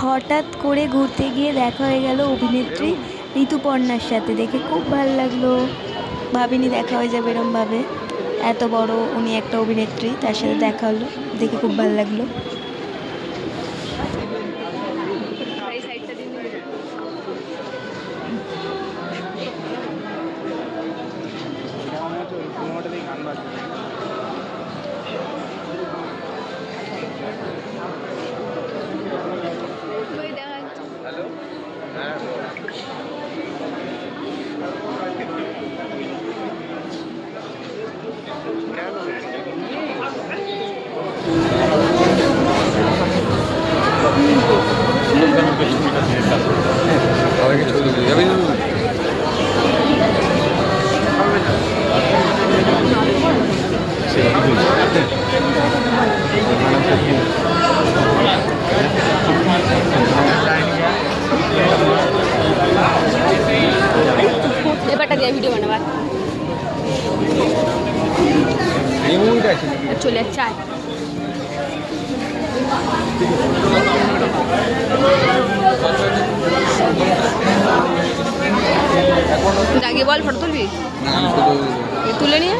হঠাৎ করে ঘুরতে গিয়ে দেখা হয়ে গেল অভিনেত্রী ঋতুপর্ণার সাথে। দেখে খুব ভালো লাগলো, ভাবিনি দেখা হয়ে যাবে এরমভাবে। এত বড় উনি একটা অভিনেত্রী, তার সাথে দেখা হলো, দেখে খুব ভালো লাগলো। এবারটা দিয়ে ভিডিও বানাবার চলে যাচ্ছে। জাগিয়ে বল, ফটো তুলবি? তুলে নিয়ে